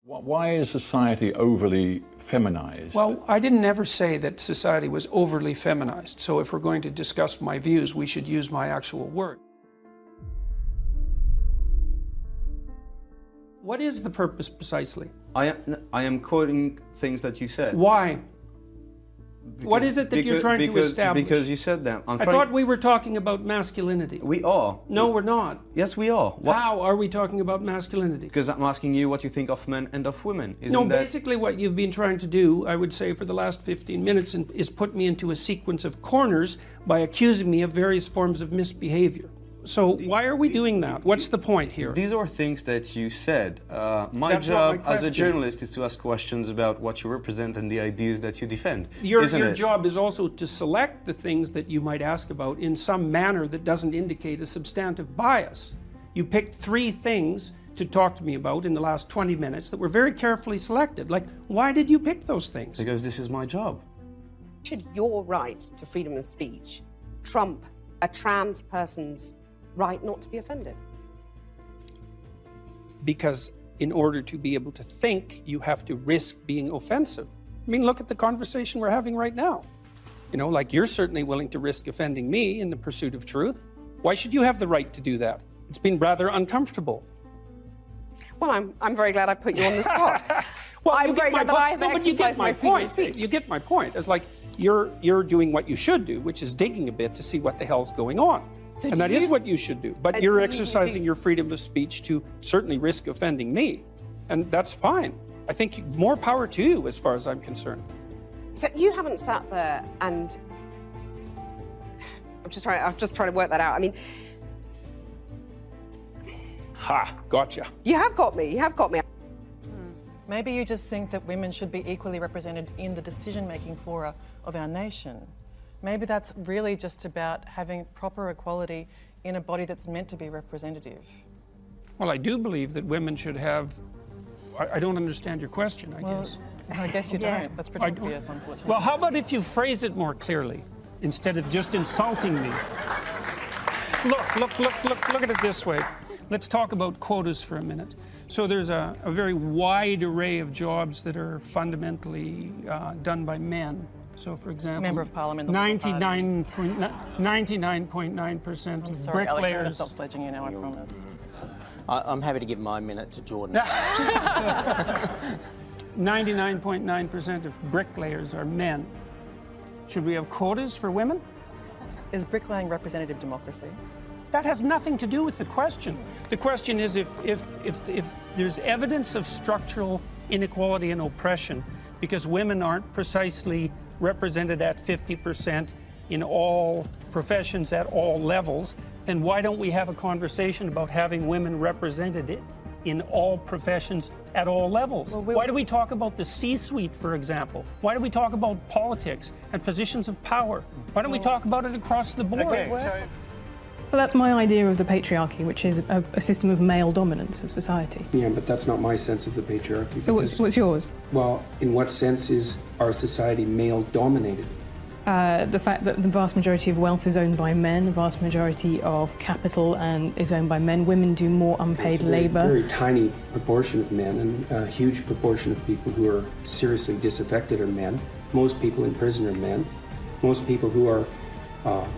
Why is society overly feminized? Well, I didn't ever say that society was overly feminized. So if we're going to discuss my views, we should use my actual word. What is the purpose precisely? I am quoting things that you said. Why? What is it that you're trying to establish? Because you said them. I thought we were talking about masculinity. We are. No, we're not. Yes, we are. How are we talking about masculinity? Because I'm asking you what you think of men and of women. Basically what you've been trying to do, I would say, for the last 15 minutes is put me into a sequence of corners by accusing me of various forms of misbehavior. So why are we doing that? What's the point here? These are things that you said. My job as a journalist is to ask questions about what you represent and the ideas that you defend. Your job is also to select the things that you might ask about in some manner that doesn't indicate a substantive bias. You picked 3 things to talk to me about in the last 20 minutes that were very carefully selected. Like, why did you pick those things? Because this is my job. Should your right to freedom of speech trump a trans person's right not to be offended? Because in order to be able to think, you have to risk being offensive. I mean, look at the conversation we're having right now. You know, like, you're certainly willing to risk offending me in the pursuit of truth. Why should you have the right to do that? It's been rather uncomfortable. Well, I'm very glad I put you on the spot. Well, I'm very glad that I have exercised my freedom of speech. You get my point. It's like you're doing what you should do, which is digging a bit to see what the hell's going on. So and that is what you should do. But you're exercising your freedom of speech to certainly risk offending me. And that's fine. I think more power to you as far as I'm concerned. So you haven't sat there and... I'm just trying to work that out. I mean... Ha, gotcha. You have got me, you have got me. Maybe you just think that women should be equally represented in the decision-making fora of our nation. Maybe that's really just about having proper equality in a body that's meant to be representative. Well, I do believe that women should have... I don't understand your question, I guess. I guess you don't. That's pretty obvious, unfortunately. Well, how about if you phrase it more clearly, instead of just insulting me? Look at it this way. Let's talk about quotas for a minute. So there's a very wide array of jobs that are fundamentally done by men. So, for example, Member of Parliament, 99.9% of sorry, bricklayers... Alex, I'm going to stop sledging you now, I promise. I'm happy to give my minute to Jordan. 99.9% of bricklayers are men. Should we have quotas for women? Is bricklaying representative democracy? That has nothing to do with the question. The question is if there's evidence of structural inequality and oppression because women aren't precisely represented at 50% in all professions at all levels, then why don't we have a conversation about having women represented in all professions at all levels? Why do we talk about the C-suite, for example? Why do we talk about politics and positions of power? Why don't we talk about it across the board? Well, that's my idea of the patriarchy, which is a system of male dominance of society. Yeah, but that's not my sense of the patriarchy. So what's yours? Well, in what sense is our society male-dominated? The fact that the vast majority of wealth is owned by men, the vast majority of capital is owned by men. Women do more unpaid labour. A very tiny proportion of men, and a huge proportion of people who are seriously disaffected are men. Most people in prison are men. Most people who are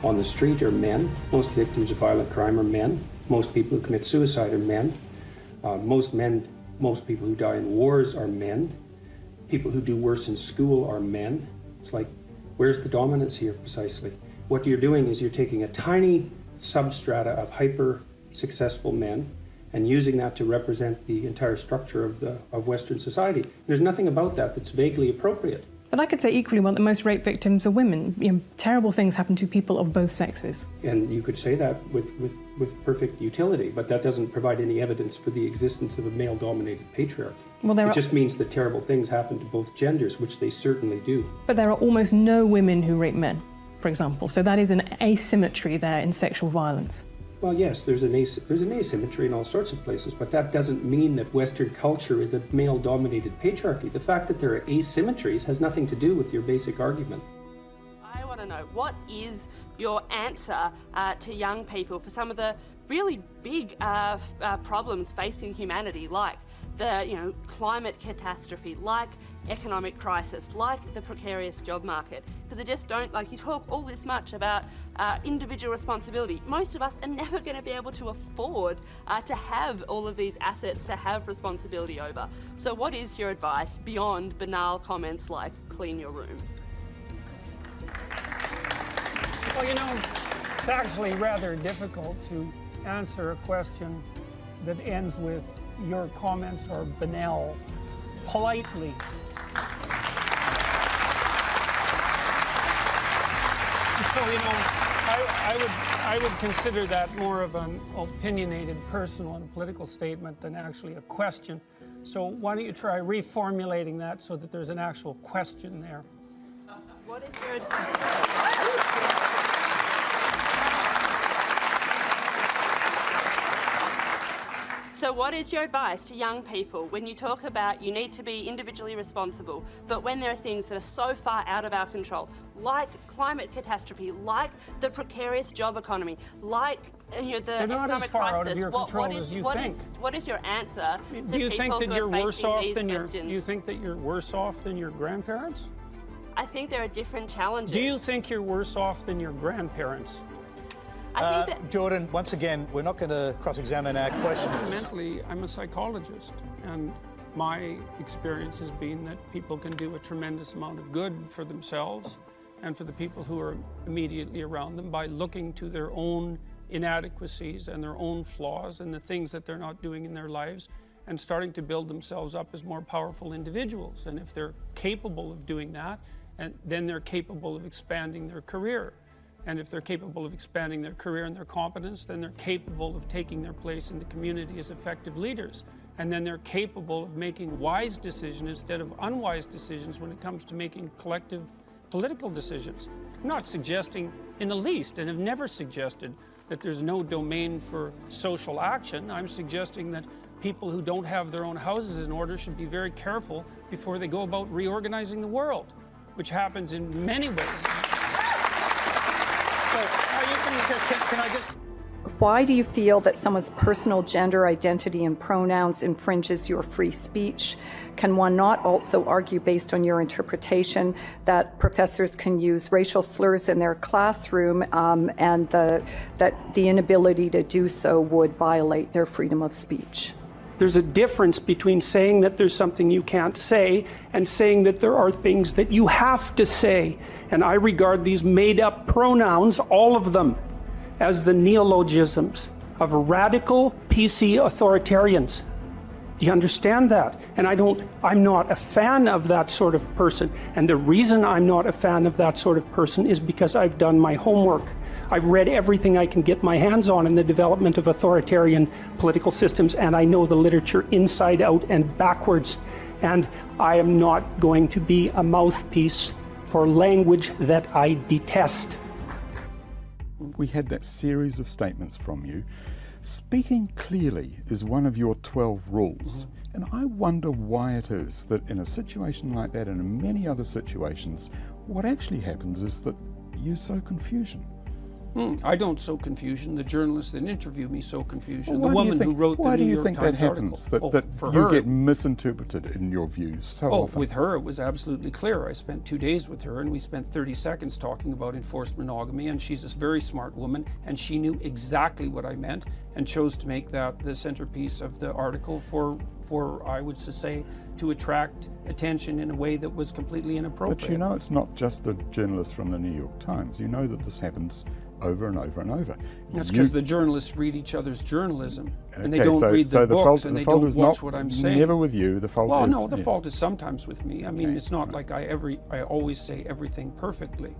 on the street are men. Most victims of violent crime are men. Most people who commit suicide are men. Most people who die in wars are men. People who do worse in school are men. It's like, where's the dominance here precisely? What you're doing is you're taking a tiny substrata of hyper-successful men and using that to represent the entire structure of Western society. There's nothing about that that's vaguely appropriate. But I could say equally well that most rape victims are women. You know, terrible things happen to people of both sexes. And you could say that with perfect utility, but that doesn't provide any evidence for the existence of a male-dominated patriarchy. Well, it just means that terrible things happen to both genders, which they certainly do. But there are almost no women who rape men, for example. So that is an asymmetry there in sexual violence. Well, yes, there's an asymmetry in all sorts of places, but that doesn't mean that Western culture is a male-dominated patriarchy. The fact that there are asymmetries has nothing to do with your basic argument. I want to know, what is your answer to young people for some of the really big problems facing humanity, like the climate catastrophe, like economic crisis, like the precarious job market, because they just don't, like, you talk all this much about individual responsibility. Most of us are never going to be able to afford to have all of these assets to have responsibility over. So what is your advice beyond banal comments like clean your room? Well, it's actually rather difficult to answer a question that ends with your comments are banal politely. So, I would consider that more of an opinionated personal and political statement than actually a question. So why don't you try reformulating that so that there's an actual question there? What is your So what is your advice to young people when you talk about you need to be individually responsible, but when there are things that are so far out of our control, like climate catastrophe, like the precarious job economy, like the economic crisis, what is your answer to Do you think that you're worse off than questions? you think that you're worse off than your grandparents? I think there are different challenges. Do you think you're worse off than your grandparents? I think that Jordan, once again, we're not going to cross-examine our questioners. Fundamentally, I'm a psychologist, and my experience has been that people can do a tremendous amount of good for themselves and for the people who are immediately around them by looking to their own inadequacies and their own flaws and the things that they're not doing in their lives and starting to build themselves up as more powerful individuals. And if they're capable of doing that, then they're capable of expanding their career. And if they're capable of expanding their career and their competence, then they're capable of taking their place in the community as effective leaders. And then they're capable of making wise decisions instead of unwise decisions when it comes to making collective political decisions. I'm not suggesting in the least, and have never suggested, that there's no domain for social action. I'm suggesting that people who don't have their own houses in order should be very careful before they go about reorganizing the world, which happens in many ways. Why do you feel that someone's personal gender identity and pronouns infringes your free speech? Can one not also argue, based on your interpretation, that professors can use racial slurs in their classroom and that the inability to do so would violate their freedom of speech? There's a difference between saying that there's something you can't say and saying that there are things that you have to say. And I regard these made-up pronouns, all of them, as the neologisms of radical PC authoritarians. Do you understand that? And I'm not a fan of that sort of person. And the reason I'm not a fan of that sort of person is because I've done my homework. I've read everything I can get my hands on in the development of authoritarian political systems, and I know the literature inside out and backwards. And I am not going to be a mouthpiece for language that I detest. We had that series of statements from you. Speaking clearly is one of your 12 rules. And I wonder why it is that in a situation like that and in many other situations, what actually happens is that you sow confusion. I don't sow confusion. The journalists that interview me sow confusion. Well, the woman who wrote the New York Times article. Why do you think that happens? That you get misinterpreted in your views so often? With her, it was absolutely clear. I spent 2 days with her, and we spent 30 seconds talking about enforced monogamy, and she's a very smart woman, and she knew exactly what I meant, and chose to make that the centerpiece of the article for I would say, to attract attention in a way that was completely inappropriate. But you know it's not just the journalists from the New York Times. You know that this happens over and over and over. That's because the journalists read each other's journalism, and they don't read the books, and they don't watch what I'm saying. Never with you. The fault is... Well, no, the fault is sometimes with me. I mean, it's not like I always say everything perfectly.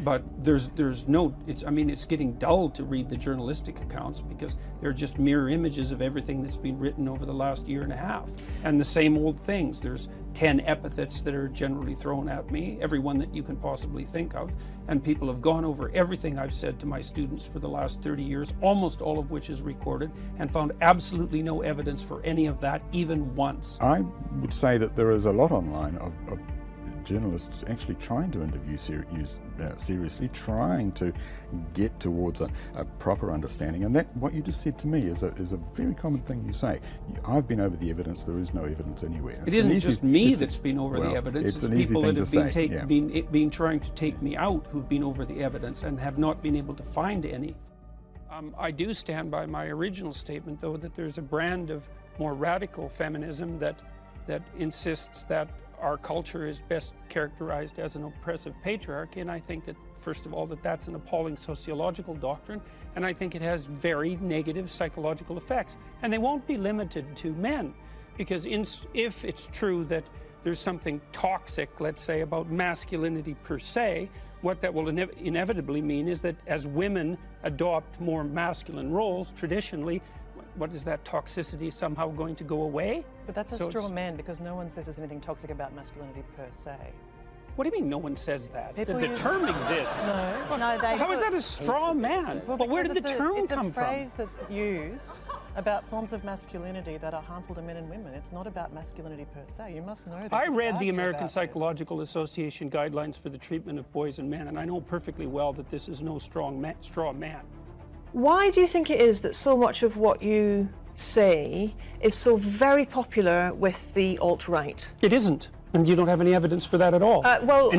But there's no, it's getting dull to read the journalistic accounts because they're just mirror images of everything that's been written over the last year and a half. And the same old things. There's 10 epithets that are generally thrown at me, every one that you can possibly think of. And people have gone over everything I've said to my students for the last 30 years, almost all of which is recorded, and found absolutely no evidence for any of that, even once. I would say that there is a lot online of journalist actually trying to interview you seriously, trying to get towards a proper understanding. And that, what you just said to me, is a very common thing you say. I've been over the evidence, there is no evidence anywhere. It isn't just me that's been over the evidence, it's people that have been trying to take me out who've been over the evidence and have not been able to find any. I do stand by my original statement, though, that there's a brand of more radical feminism that insists that our culture is best characterized as an oppressive patriarchy, and I think that, first of all, that's an appalling sociological doctrine, and I think it has very negative psychological effects. And they won't be limited to men, because if it's true that there's something toxic, let's say, about masculinity per se, what that will inevitably mean is that as women adopt more masculine roles, traditionally, what is that toxicity somehow going to go away? But that's a straw man, because no one says there's anything toxic about masculinity per se. What do you mean no one says that? The term exists. No, how is that a straw man? Well, but where did the term come from? It's a phrase that's used about forms of masculinity that are harmful to men and women. It's not about masculinity per se. You must know that. I read the American Psychological Association guidelines for the treatment of boys and men, and I know perfectly well that this is no straw man. Why do you think it is that so much of what you say is so very popular with the alt-right? It isn't. And you don't have any evidence for that at all.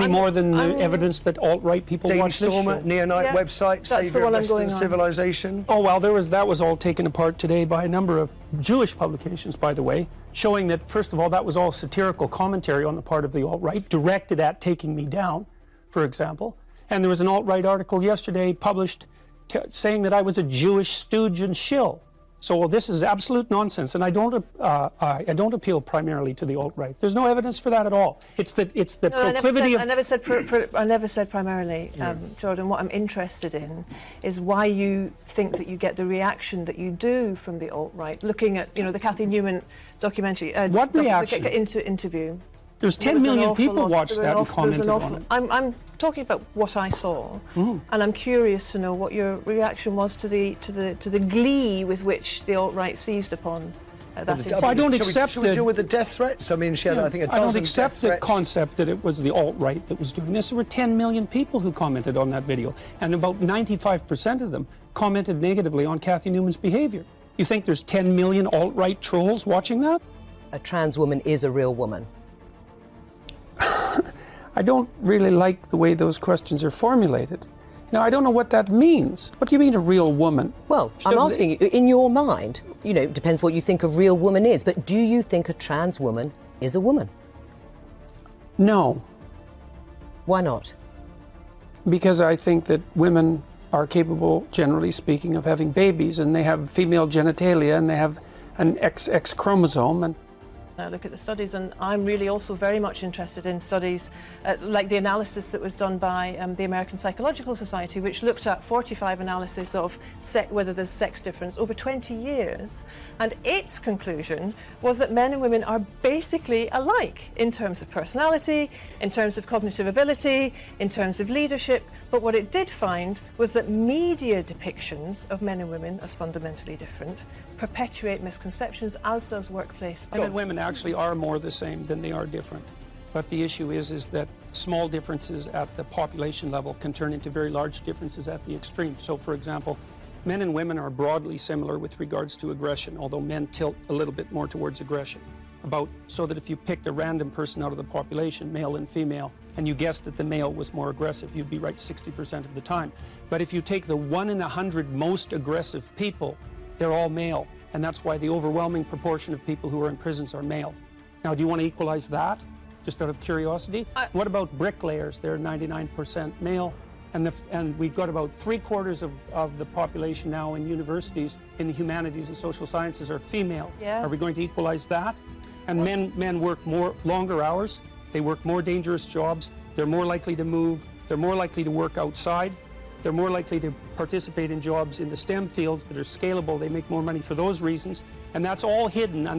More than the evidence that alt-right people watch this show. Daily Stormer, Neonite website, Saviour of Western Civilization. Oh, well, that was all taken apart today by a number of Jewish publications, by the way, showing that, first of all, that was all satirical commentary on the part of the alt-right, directed at taking me down, for example. And there was an alt-right article yesterday published saying that I was a Jewish stooge and shill. So this is absolute nonsense, and I don't appeal primarily to the alt-right. There's no evidence for that at all. It's the proclivity of... I never said primarily, Jordan. What I'm interested in is why you think that you get the reaction that you do from the alt-right. Looking at, the Cathy Newman documentary. What reaction? Interview. There's 10 million people watched that and commented on it. I'm talking about what I saw, and I'm curious to know what your reaction was to the glee with which the alt-right seized upon that interview. I don't accept. Should we deal with the death threats? I mean, she had, I think, a dozen. I don't accept the concept that it was the alt-right that was doing this. There were 10 million people who commented on that video, and about 95% of them commented negatively on Cathy Newman's behavior. You think there's 10 million alt-right trolls watching that? A trans woman is a real woman. I don't really like the way those questions are formulated. Now, I don't know what that means. What do you mean a real woman? Well, I'm asking you, in your mind, it depends what you think a real woman is, but do you think a trans woman is a woman? No. Why not? Because I think that women are capable, generally speaking, of having babies, and they have female genitalia, and they have an XX chromosome, and I look at the studies, and I'm really also very much interested in studies like the analysis that was done by the American Psychological Society, which looked at 45 analysis of whether there's sex difference over 20 years, and its conclusion was that men and women are basically alike in terms of personality, in terms of cognitive ability, in terms of leadership. But what it did find was that media depictions of men and women as fundamentally different perpetuate misconceptions, as does workplace. Men and women actually are more the same than they are different. But the issue is that small differences at the population level can turn into very large differences at the extreme. So, for example, men and women are broadly similar with regards to aggression, although men tilt a little bit more towards aggression. So that if you picked a random person out of the population, male and female, and you guessed that the male was more aggressive, you'd be right 60% of the time. But if you take the 1 in 100 most aggressive people, they're all male. And that's why the overwhelming proportion of people who are in prisons are male. Now, do you want to equalize that, just out of curiosity? What about bricklayers? They're 99% male. And we've got about 3/4 of the population now in universities in the humanities and social sciences are female. Yeah. Are we going to equalize that? And men work longer hours. They work more dangerous jobs. They're more likely to move. They're more likely to work outside. They're more likely to participate in jobs in the STEM fields that are scalable. They make more money for those reasons. And that's all hidden under